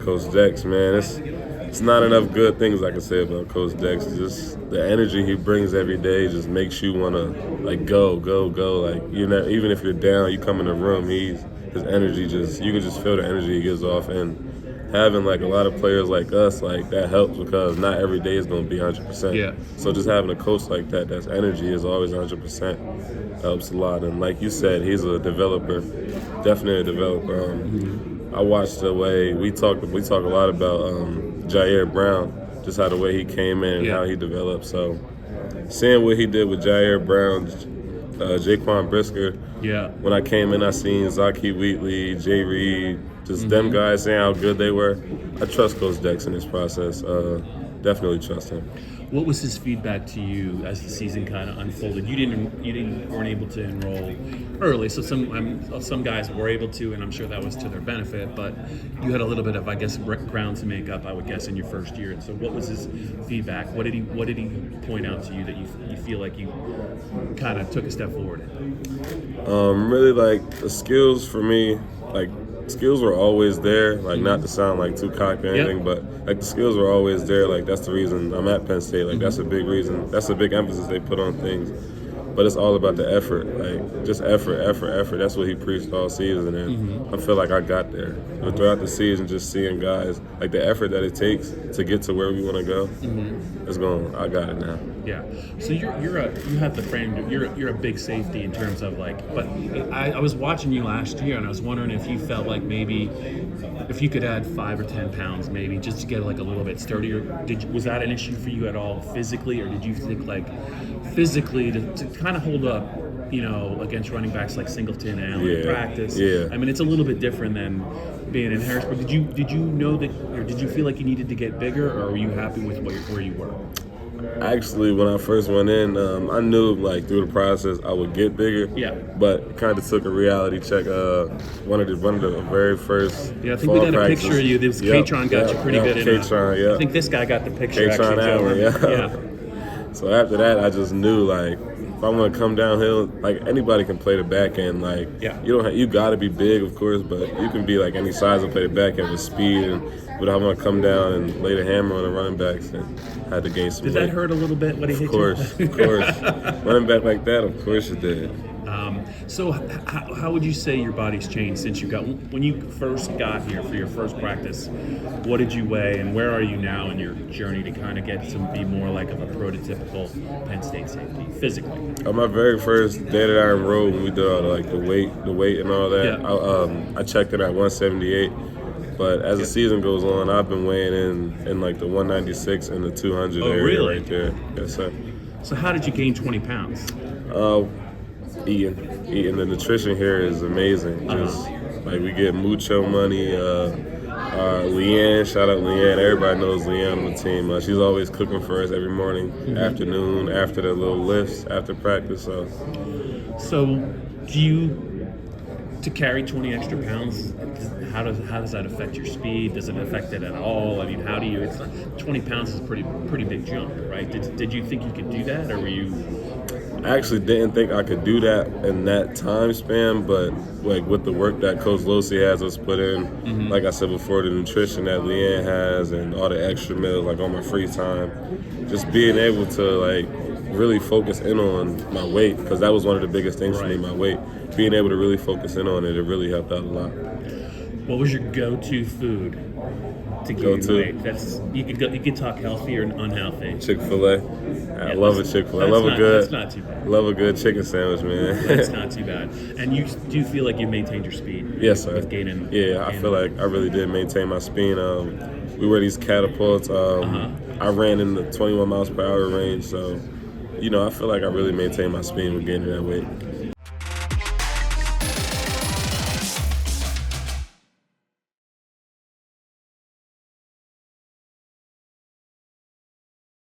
Coach Dex, man. It's not enough good things I can say about Coach Dex. Just the energy he brings every day just makes you want to, like, go. Like, even if you're down, you come in the room, his energy you can just feel the energy he gives off. And having, like, a lot of players like us, like, that helps because not every day is going to be 100%. Yeah. So just having a coach like that's energy is always 100% helps a lot. And like you said, he's a developer, definitely a developer. I watched the way we talk a lot about Jair Brown, just how the way he came in and how he developed. So seeing what he did with Jair Brown, Jaquan Brisker. Yeah. When I came in, I seen Zaki Wheatley, Jay Reed, just them guys saying how good they were. I trust Coach Dex in this process. Definitely trust him. What was his feedback to you as the season kind of unfolded? You weren't able to enroll early, so some guys were able to, and I'm sure that was to their benefit. But you had a little bit of, I guess, ground to make up, I would guess, in your first year. And so, what was his feedback? What did he point out to you that you feel like you kind of took a step forward in? Really, like, the skills for me, like, skills were always there, like, not to sound like too cocky or anything, but like the skills were always there. Like, that's the reason I'm at Penn State. Like, that's a big reason. That's a big emphasis they put on things. But it's all about the effort, like, just effort. That's what he preached all season, and I feel like I got there. But throughout the season, just seeing guys, like, the effort that it takes to get to where we want to go, I got it now. Yeah. So you have the frame. You're a big safety in terms of, like. But I was watching you last year, and I was wondering if you felt like maybe if you could add 5 or 10 pounds, maybe just to get, like, a little bit sturdier. Was that an issue for you at all physically, or did you think, like, physically to kind of hold up, against running backs like Singleton and Allen in practice? Yeah. I mean, it's a little bit different than being in Harrisburg. Did you know that, or did you feel like you needed to get bigger, or were you happy with where you were? Actually, when I first went in, I knew, like, through the process I would get bigger. Yeah. But kind of took a reality check. One of the very first. Yeah, I think we got a picture of you. This Katron got you pretty good in. Katron, I think this guy got the picture. Katron actually. Allen, So after that, I just knew, like, if I want to come downhill, like, anybody can play the back end. Like, you got to be big, of course, but you can be like any size and play the back end with speed. But I want to come down and lay the hammer on the running backs, and had to gain some weight. Did that hurt a little bit when he hit you? Of course. Running back like that, of course it did. So how would you say your body's changed since when you first got here for your first practice? What did you weigh, and where are you now in your journey to kind of get to be more like of a prototypical Penn State safety physically? On my very first day that I enrolled, when we did all the weight and all that, I checked in at 178. But as the season goes on, I've been weighing in like the 196 and the 200 area really? Right there. Yes, sir. So how did you gain 20 pounds? Eating. The nutrition here is amazing. Just like, we get mucho money. Leanne, shout out Leanne. Everybody knows Leanne on the team. She's always cooking for us every morning, afternoon, after the little lifts, after practice. So do you, to carry 20 extra pounds, how does that affect your speed? Does it affect it at all? I mean, how do you? It's 20 pounds is a pretty big jump, right? Did you think you could do that, or were you? I actually didn't think I could do that in that time span, but like with the work that Coach Losi has us put in, like I said before, the nutrition that Leanne has and all the extra meals, like on my free time, just being able to, like, really focus in on my weight, because that was one of the biggest things for me, my weight. Being able to really focus in on it really helped out a lot. What was your go-to food to gain weight? That's you could talk healthy or unhealthy. Chick-fil-A. I love a Chick-fil-A. That's not too bad. Love a good chicken sandwich, man. That's not too bad. And do you feel like you maintained your speed? Yes, sir. With gaining. I feel like I really did maintain my speed. We wear these catapults. I ran in the 21 miles per hour range, so I feel like I really maintained my speed with gaining that weight.